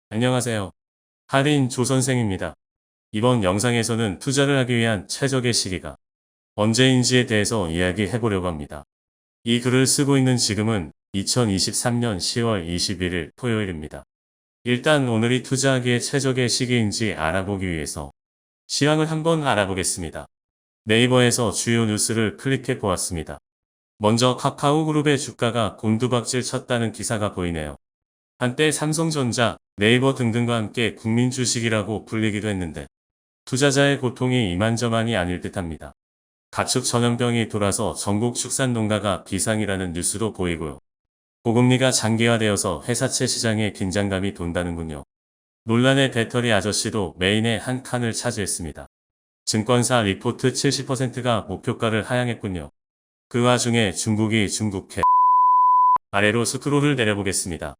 안녕하세요. 할인 조선생입니다. 이번 영상에서는 투자를 하기 위한 최적의 시기가 언제인지에 대해서 이야기해 보려고 합니다. 이 글을 쓰고 있는 지금은 2023년 10월 21일 토요일입니다. 일단 오늘이 투자하기에 최적의 시기인지 알아보기 위해서 시황을 한번 알아보겠습니다. 네이버에서 주요 뉴스를 클릭해 보았습니다. 먼저 카카오그룹의 주가가 곤두박질 쳤다는 기사가 보이네요. 한때 삼성전자, 네이버 등등과 함께 국민 주식이라고 불리기도 했는데 투자자의 고통이 이만저만이 아닐 듯합니다. 가축 전염병이 돌아서 전국 축산농가가 비상이라는 뉴스도 보이고요. 고금리가 장기화되어서 회사채 시장에 긴장감이 돈다는군요. 논란의 배터리 아저씨도 메인의 한 칸을 차지했습니다. 증권사 리포트 70%가 목표가를 하향했군요. 그 와중에 중국이 중국해 아래로 스크롤을 내려보겠습니다.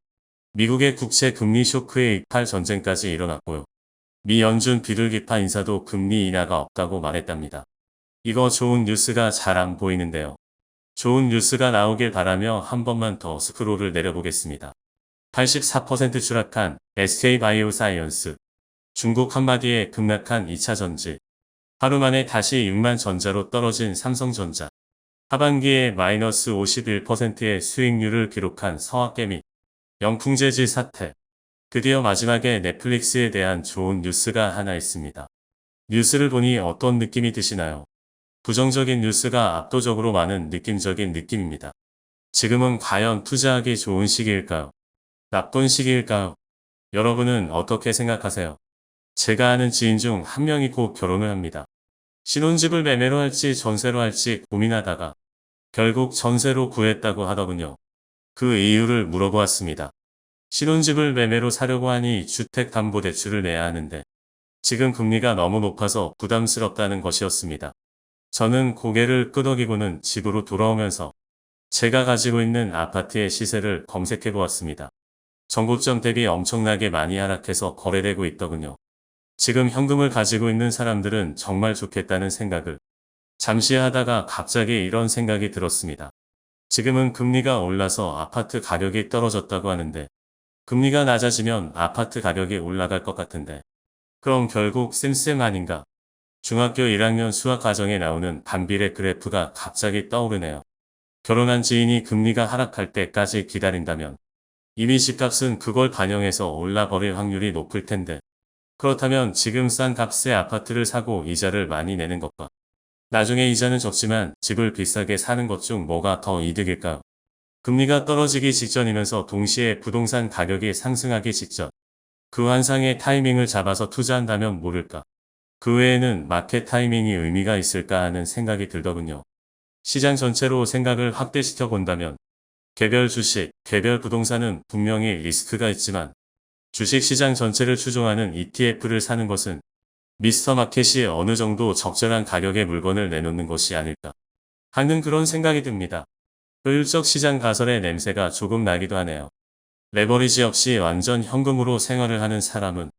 미국의 국채 금리 쇼크에 이팔 전쟁까지 일어났고요. 미 연준 비둘기파 인사도 금리 인하가 없다고 말했답니다. 이거 좋은 뉴스가 잘 안 보이는데요. 좋은 뉴스가 나오길 바라며 한 번만 더 스크롤을 내려보겠습니다. 84% 추락한 SK바이오사이언스. 중국 한마디에 급락한 2차전지. 하루 만에 다시 6만 전자로 떨어진 삼성전자. 하반기에 마이너스 51%의 수익률을 기록한 서학개미. 영풍재질 사태. 드디어 마지막에 넷플릭스에 대한 좋은 뉴스가 하나 있습니다. 뉴스를 보니 어떤 느낌이 드시나요? 부정적인 뉴스가 압도적으로 많은 느낌적인 느낌입니다. 지금은 과연 투자하기 좋은 시기일까요? 나쁜 시기일까요? 여러분은 어떻게 생각하세요? 제가 아는 지인 중 한 명이 곧 결혼을 합니다. 신혼집을 매매로 할지 전세로 할지 고민하다가 결국 전세로 구했다고 하더군요. 그 이유를 물어보았습니다. 신혼집을 매매로 사려고 하니 주택담보대출을 내야 하는데 지금 금리가 너무 높아서 부담스럽다는 것이었습니다. 저는 고개를 끄덕이고는 집으로 돌아오면서 제가 가지고 있는 아파트의 시세를 검색해 보았습니다. 정고점 대비 엄청나게 많이 하락해서 거래되고 있더군요. 지금 현금을 가지고 있는 사람들은 정말 좋겠다는 생각을 잠시 하다가 갑자기 이런 생각이 들었습니다. 지금은 금리가 올라서 아파트 가격이 떨어졌다고 하는데 금리가 낮아지면 아파트 가격이 올라갈 것 같은데 그럼 결국 쌤쌤 아닌가? 중학교 1학년 수학 과정에 나오는 반비례 그래프가 갑자기 떠오르네요. 결혼한 지인이 금리가 하락할 때까지 기다린다면 이미 집값은 그걸 반영해서 올라버릴 확률이 높을 텐데 그렇다면 지금 싼 값의 아파트를 사고 이자를 많이 내는 것과 나중에 이자는 적지만 집을 비싸게 사는 것 중 뭐가 더 이득일까요? 금리가 떨어지기 직전이면서 동시에 부동산 가격이 상승하기 직전. 그 환상의 타이밍을 잡아서 투자한다면 모를까. 그 외에는 마켓 타이밍이 의미가 있을까 하는 생각이 들더군요. 시장 전체로 생각을 확대시켜 본다면 개별 주식, 개별 부동산은 분명히 리스크가 있지만 주식시장 전체를 추종하는 ETF를 사는 것은 미스터 마켓이 어느 정도 적절한 가격의 물건을 내놓는 것이 아닐까 하는 그런 생각이 듭니다. 효율적 시장 가설의 냄새가 조금 나기도 하네요. 레버리지 없이 완전 현금으로 생활을 하는 사람은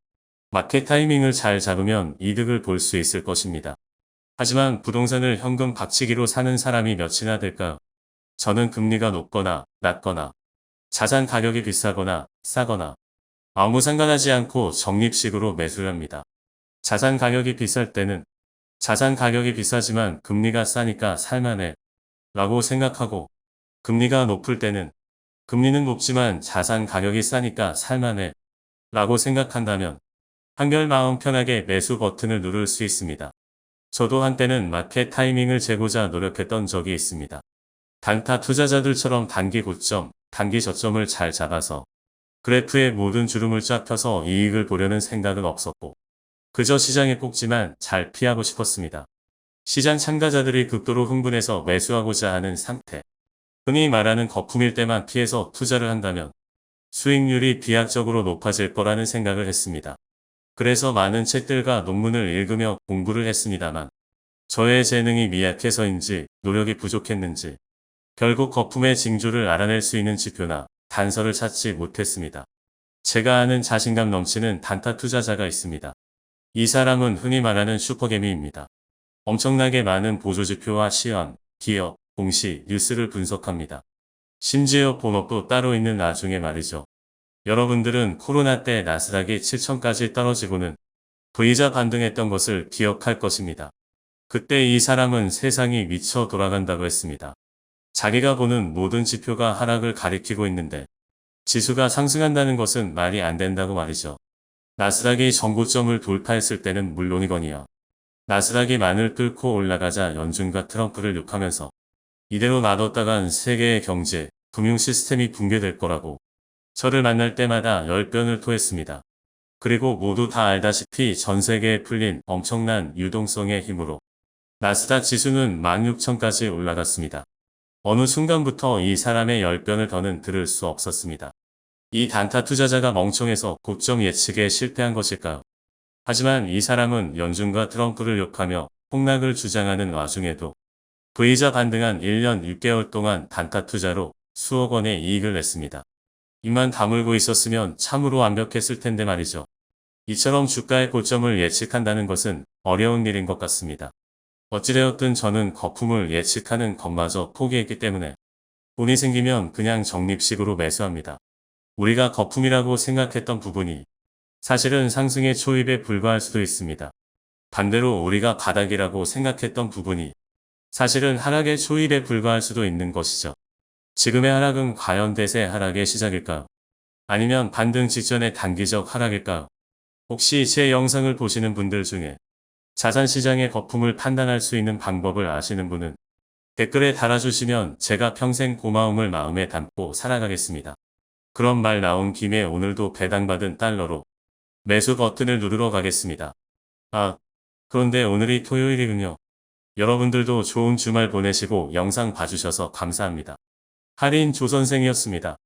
마켓 타이밍을 잘 잡으면 이득을 볼 수 있을 것입니다. 하지만 부동산을 현금 박치기로 사는 사람이 몇이나 될까요? 저는 금리가 높거나 낮거나 자산 가격이 비싸거나 싸거나 아무 상관하지 않고 적립식으로 매수를 합니다. 자산 가격이 비쌀 때는 자산 가격이 비싸지만 금리가 싸니까 살만해 라고 생각하고 금리가 높을 때는 금리는 높지만 자산 가격이 싸니까 살만해 라고 생각한다면 한결 마음 편하게 매수 버튼을 누를 수 있습니다. 저도 한때는 마켓 타이밍을 재고자 노력했던 적이 있습니다. 단타 투자자들처럼 단기 고점, 단기 저점을 잘 잡아서 그래프에 모든 주름을 쫙 펴서 이익을 보려는 생각은 없었고 그저 시장에 꽂지만 잘 피하고 싶었습니다. 시장 참가자들이 극도로 흥분해서 매수하고자 하는 상태. 흔히 말하는 거품일 때만 피해서 투자를 한다면 수익률이 비약적으로 높아질 거라는 생각을 했습니다. 그래서 많은 책들과 논문을 읽으며 공부를 했습니다만 저의 재능이 미약해서인지 노력이 부족했는지 결국 거품의 징조를 알아낼 수 있는 지표나 단서를 찾지 못했습니다. 제가 아는 자신감 넘치는 단타 투자자가 있습니다. 이 사람은 흔히 말하는 슈퍼개미입니다. 엄청나게 많은 보조지표와 시황, 기업, 공시, 뉴스를 분석합니다. 심지어 본업도 따로 있는 나중에 말이죠. 여러분들은 코로나 때 나스닥이 7천까지 떨어지고는 V자 반등했던 것을 기억할 것입니다. 그때 이 사람은 세상이 미쳐 돌아간다고 했습니다. 자기가 보는 모든 지표가 하락을 가리키고 있는데 지수가 상승한다는 것은 말이 안 된다고 말이죠. 나스닥이 전고점을 돌파했을 때는 물론이거니요. 나스닥이 만을 뚫고 올라가자 연준과 트럼프를 욕하면서 이대로 놔뒀다간 세계의 경제, 금융 시스템이 붕괴될 거라고 저를 만날 때마다 열변을 토했습니다. 그리고 모두 다 알다시피 전 세계에 풀린 엄청난 유동성의 힘으로 나스닥 지수는 16,000까지 올라갔습니다. 어느 순간부터 이 사람의 열변을 더는 들을 수 없었습니다. 이 단타 투자자가 멍청해서 고점 예측에 실패한 것일까요? 하지만 이 사람은 연준과 트럼프를 욕하며 폭락을 주장하는 와중에도 V자 반등한 1년 6개월 동안 단타 투자로 수억 원의 이익을 냈습니다. 입만 다물고 있었으면 참으로 완벽했을 텐데 말이죠. 이처럼 주가의 고점을 예측한다는 것은 어려운 일인 것 같습니다. 어찌되었든 저는 거품을 예측하는 것마저 포기했기 때문에 돈이 생기면 그냥 적립식으로 매수합니다. 우리가 거품이라고 생각했던 부분이 사실은 상승의 초입에 불과할 수도 있습니다. 반대로 우리가 바닥이라고 생각했던 부분이 사실은 하락의 초입에 불과할 수도 있는 것이죠. 지금의 하락은 과연 대세 하락의 시작일까요? 아니면 반등 직전의 단기적 하락일까요? 혹시 제 영상을 보시는 분들 중에 자산시장의 거품을 판단할 수 있는 방법을 아시는 분은 댓글에 달아주시면 제가 평생 고마움을 마음에 담고 살아가겠습니다. 그런 말 나온 김에 오늘도 배당받은 달러로 매수 버튼을 누르러 가겠습니다. 그런데 오늘이 토요일이군요. 여러분들도 좋은 주말 보내시고 영상 봐주셔서 감사합니다. 할인 조선생이었습니다.